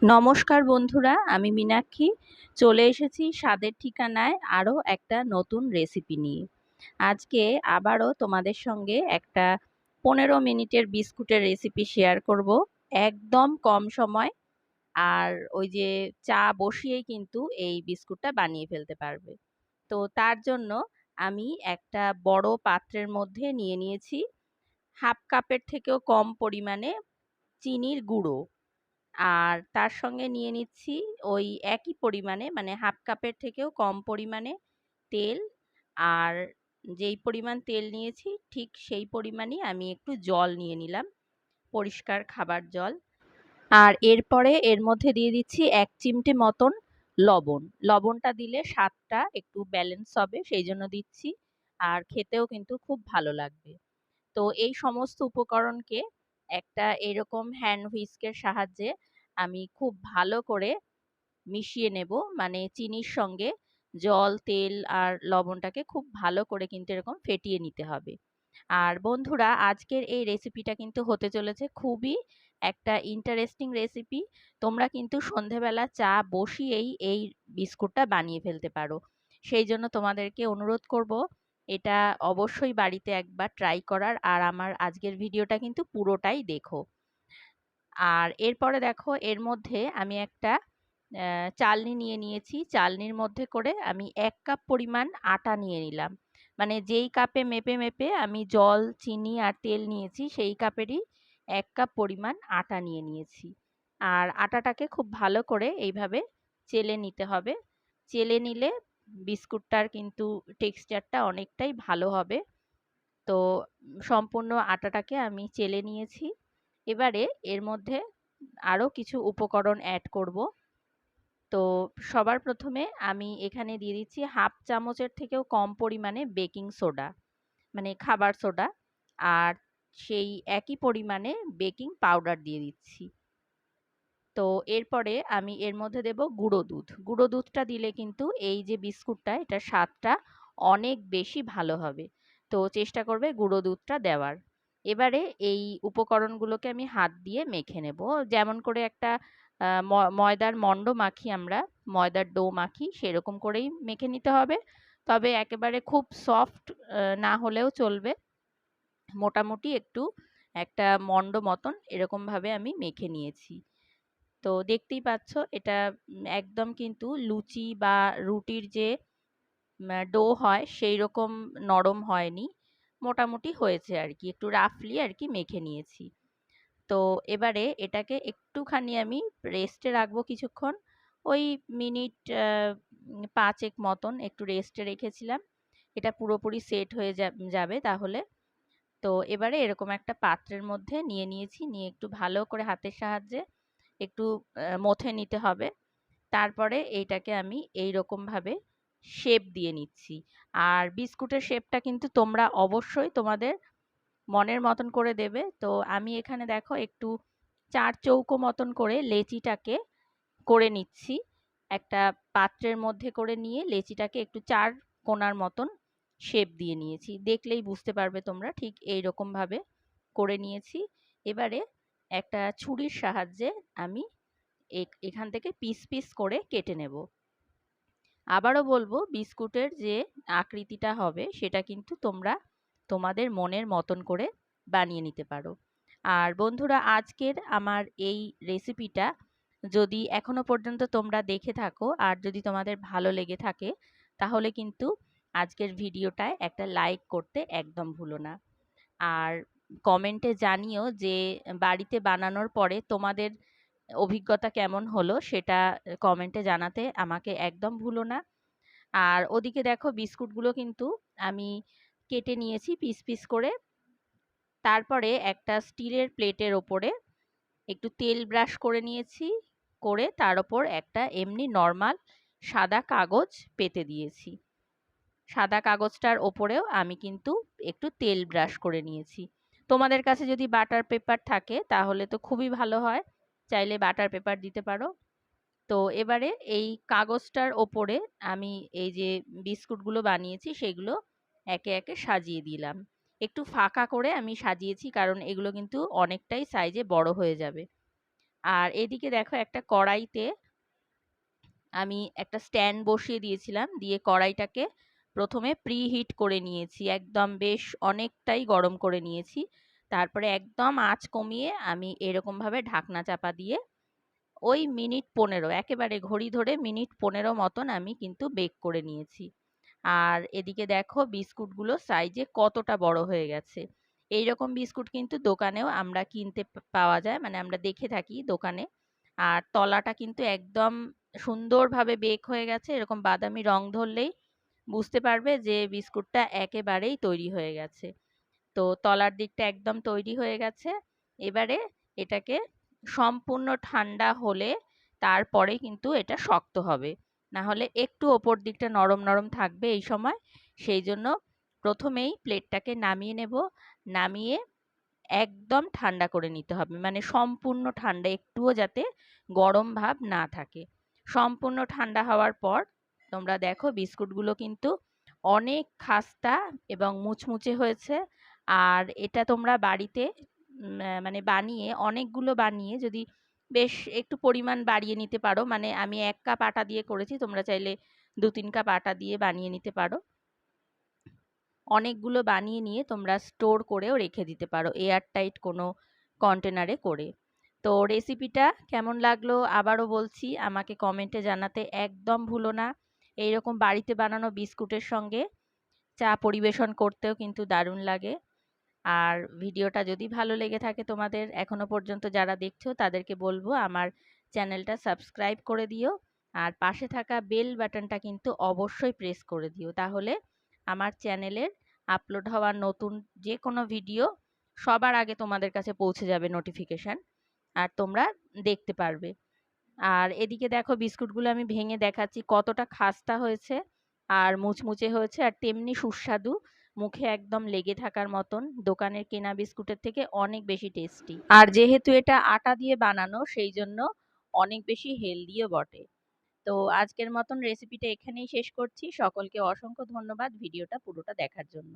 নমস্কার বন্ধুরা, আমি মীনাক্ষী চলে এসেছি স্বাদের ঠিকানায় আরও একটা নতুন রেসিপি নিয়ে। আজকে আবারও তোমাদের সঙ্গে একটা 15 মিনিটের বিস্কুটের রেসিপি শেয়ার করব, একদম কম সময়। আর ওই যে চা বসিয়েই কিন্তু এই বিস্কুটটা বানিয়ে ফেলতে পারবে। তো তার জন্য আমি একটা বড় পাত্রের মধ্যে নিয়ে নিয়েছি হাফ কাপের থেকেও কম পরিমাণে চিনির গুঁড়ো। আর তার সঙ্গে নিয়ে নিচ্ছি ওই একই পরিমাণে, মানে হাফ কাপের থেকেও কম পরিমাণে তেল। আর যেই পরিমাণ তেল নিয়েছি ঠিক সেই পরিমাণই আমি একটু জল নিয়ে নিলাম, পরিষ্কার খাবার জল। আর এরপরে এর মধ্যে দিয়ে দিচ্ছি 1 চিমটে মতন লবণ। লবণটা দিলে স্বাদটা একটু ব্যালেন্স হবে, সেই জন্য দিচ্ছি। আর খেতেও কিন্তু খুব ভালো লাগবে। তো এই সমস্ত উপকরণকে একটা এরকম হ্যান্ড হুইস্কের সাহায্যে আমি খুব ভালো করে মিশিয়ে নেব, মানে চিনির সঙ্গে জল, তেল আর লবণটাকে খুব ভালো করে কিন্তু এরকম ফেটিয়ে নিতে হবে। আর বন্ধুরা, আজকের এই রেসিপিটা কিন্তু হতে চলেছে খুবই একটা ইন্টারেস্টিং রেসিপি। তোমরা কিন্তু সন্ধেবেলা চা বসিয়েই এই বিস্কুটটা বানিয়ে ফেলতে পারো। সেই জন্য তোমাদেরকে অনুরোধ করব এটা অবশ্যই বাড়িতে একবার ট্রাই করার। আর আমার আজকের ভিডিওটা কিন্তু পুরোটাই দেখো। আর এরপরে দেখো এর মধ্যে আমি একটা চালনি নিয়ে নিয়েছি। চালনির মধ্যে করে আমি 1 কাপ পরিমাণ আটা নিয়ে নিলাম। মানে যেই কাপে মেপে মেপে আমি জল, চিনি আর তেল নিয়েছি সেই কাপেরই 1 কাপ পরিমাণ আটা নিয়ে নিয়েছি। আর আটাটাকে খুব ভালো করে এইভাবে চেলে নিতে হবে। চেলে নিলে বিস্কুটটার কিন্তু টেক্সচারটা অনেকটাই ভালো হবে। তো সম্পূর্ণ আটাটাকে আমি চেলে নিয়েছি। এবারে এর মধ্যে আরও কিছু উপকরণ অ্যাড করব। তো সবার প্রথমে আমি এখানে দিয়ে দিচ্ছি হাফ চামচের থেকেও কম পরিমাণে বেকিং সোডা, মানে খাবার সোডা। আর সেই একই পরিমাণে বেকিং পাউডার দিয়ে দিচ্ছি। তো এরপরে আমি এর মধ্যে দেব গুঁড়ো দুধ। গুঁড়ো দুধটা দিলে কিন্তু এই যে বিস্কুটটা, এটার স্বাদটা অনেক বেশি ভালো হবে। তো চেষ্টা করবে গুঁড়ো দুধটা দেওয়ার। এবারে এই উপকরণগুলোকে আমি হাত দিয়ে মেখে নেব, যেমন করে একটা ময়দার মণ্ড মাখি আমরা, ময়দার ডো মাখি, সেরকম করেই মেখে নিতে হবে। তবে একেবারে খুব সফট না হলেও চলবে, মোটামুটি একটু একটা মণ্ড মতন এরকমভাবে আমি মেখে নিয়েছি। তো দেখতেই পাচ্ছ এটা একদম কিন্তু লুচি বা রুটির যে ডো হয় সেই রকম নরম হয়নি, মোটামুটি হয়েছে আর কি, একটু রাফলি আর কি মেখে নিয়েছি। তো এবারে এটাকে একটুখানি আমি রেস্টে রাখবো কিছুক্ষণ, ওই মিনিট 5 মতন একটু রেস্টে রেখেছিলাম। এটা পুরোপুরি সেট হয়ে যাবে তাহলে। তো এবারে এরকম একটা পাত্রের মধ্যে নিয়ে নিয়েছি, নিয়ে একটু ভালো করে হাতের সাহায্যে একটু মথে নিতে হবে। তারপরে এইটাকে আমি এই রকমভাবে শেপ দিয়ে নিচ্ছি। আর বিস্কুটের শেপটা কিন্তু তোমরা অবশ্যই তোমাদের মনের মতন করে দেবে। তো আমি এখানে দেখো একটু 4 চৌকো মতন করে লেচিটাকে করে নিচ্ছি। একটা পাত্রের মধ্যে করে নিয়ে লেচিটাকে একটু 4 কোণার মতন শেপ দিয়ে নিয়েছি। দেখলেই বুঝতে পারবে তোমরা, ঠিক এই রকমভাবে করে নিয়েছি। এবারে একটা ছুরির সাহায্যে আমি এখান থেকে পিস পিস করে কেটে নেব। আবারও বলবো, বিস্কুটের যে আকৃতিটা হবে সেটা কিন্তু তোমরা তোমাদের মনের মতন করে বানিয়ে নিতে পারো। আর বন্ধুরা, আজকের আমার এই রেসিপিটা যদি এখনো পর্যন্ত তোমরা দেখে থাকো আর যদি তোমাদের ভালো লেগে থাকে, তাহলে কিন্তু আজকের ভিডিওটায় একটা লাইক করতে একদম ভুলো না। আর কমেন্টে জানিও যে বাড়িতে বানানোর পরে তোমাদের অভিজ্ঞতা কেমন হলো, সেটা কমেন্টে জানাতে আমাকে একদম ভুলো না। আর ওদিকে দেখো বিস্কুটগুলো কিন্তু আমি কেটে নিয়েছি পিস পিস করে। তারপরে একটা স্টিলের প্লেটের ওপরে একটু তেল ব্রাশ করে নিয়েছি, করে তার ওপর একটা এমনি নর্মাল সাদা কাগজ পেতে দিয়েছি। সাদা কাগজটার ওপরেও আমি কিন্তু একটু তেল ব্রাশ করে নিয়েছি। তোমাদের কাছে যদি বাটার পেপার থাকে তাহলে তো খুবই ভালো হয়, চাইলে বাটার পেপার দিতে পারো। তো এবারে এই কাগজটার ওপরে আমি এই যে বিস্কুটগুলো বানিয়েছি সেগুলো একে একে সাজিয়ে দিলাম। একটু ফাঁকা করে আমি সাজিয়েছি, কারণ এগুলো কিন্তু অনেকটাই সাইজে বড় হয়ে যাবে। আর এদিকে দেখো একটা কড়াইতে আমি একটা স্ট্যান্ড বসিয়ে দিয়েছিলাম, দিয়ে কড়াইটাকে প্রথমে প্রিহিট করে নিয়েছি, একদম বেশ অনেকটাই গরম করে নিয়েছি। তারপরে একদম আঁচ কমিয়ে আমি এরকমভাবে ঢাকনা চাপা দিয়ে ওই মিনিট 15, একেবারে ঘড়ি ধরে মিনিট 15 মতন আমি কিন্তু বেক করে নিয়েছি। আর এদিকে দেখো বিস্কুটগুলো সাইজে কতটা বড় হয়ে গেছে। এইরকম বিস্কুট কিন্তু দোকানেও আমরা কিনতে পাওয়া যায়, মানে আমরা দেখে থাকি দোকানে। আর তলাটা কিন্তু একদম সুন্দরভাবে বেক হয়ে গেছে, এরকম বাদামি রং ধরলেই বুঝতে পারবে যে বিস্কুটটা একেবারেই তৈরি হয়ে গেছে। তো তলার দিকটা একদম তৈরি হয়ে গেছে। এবারে এটাকে সম্পূর্ণ ঠান্ডা হলে তারপরে কিন্তু এটা শক্ত হবে, না হলে একটু ওপর দিকটা নরম নরম থাকবে এই সময়। সেই জন্য প্রথমেই প্লেটটাকে নামিয়ে নেব, নামিয়ে একদম ঠান্ডা করে নিতে হবে, মানে সম্পূর্ণ ঠান্ডা, একটুও যাতে গরম ভাব না থাকে। সম্পূর্ণ ঠান্ডা হওয়ার পর তোমরা দেখো বিস্কুটগুলো কিন্তু অনেক খাস্তা এবং মুচমুচে হয়েছে। আর এটা তোমরা বাড়িতে মানে বানিয়ে, অনেকগুলো বানিয়ে যদি বেশ একটু পরিমাণ বাড়িয়ে নিতে পারো, মানে আমি 1 কাপ আটা দিয়ে করেছি, তোমরা চাইলে 2-3 কাপ আটা দিয়ে বানিয়ে নিতে পারো। অনেকগুলো বানিয়ে নিয়ে তোমরা স্টোর করেও রেখে দিতে পারো এয়ার টাইট কোনো কন্টেনারে করে। তো রেসিপিটা কেমন লাগলো আবারও বলছি, আমাকে কমেন্টে জানাতে একদম ভুলো না। এইরকম বাড়িতে বানানো বিস্কুটের সঙ্গে চা পরিবেশন করতেও কিন্তু দারুণ লাগে। আর ভিডিওটা যদি ভালো লেগে থাকে তোমাদের, এখনো পর্যন্ত যারা দেখছো তাদেরকে বলবো আমার চ্যানেলটা সাবস্ক্রাইব করে দিও। আর পাশে থাকা বেল বাটনটা কিন্তু অবশ্যই প্রেস করে দিও, তাহলে আমার চ্যানেলের আপলোড হওয়া নতুন যে কোনো ভিডিও সবার আগে তোমাদের কাছে পৌঁছে যাবে নোটিফিকেশান, আর তোমরা দেখতে পারবে। আর এদিকে দেখো বিস্কুটগুলো আমি ভেঙে দেখাচ্ছি কতটা খাস্তা হয়েছে আর মুচমুচে হয়েছে, আর তেমনি সুস্বাদু, মুখে একদম লেগে থাকার মতন। দোকানের কেনা বিস্কুটের থেকে অনেক বেশি টেস্টি, আর যেহেতু এটা আটা দিয়ে বানানো সেই জন্য অনেক বেশি হেলদিও বটে। তো আজকের মতন রেসিপিটা এখানেই শেষ করছি। সকলকে অসংখ্য ধন্যবাদ ভিডিওটা পুরোটা দেখার জন্য।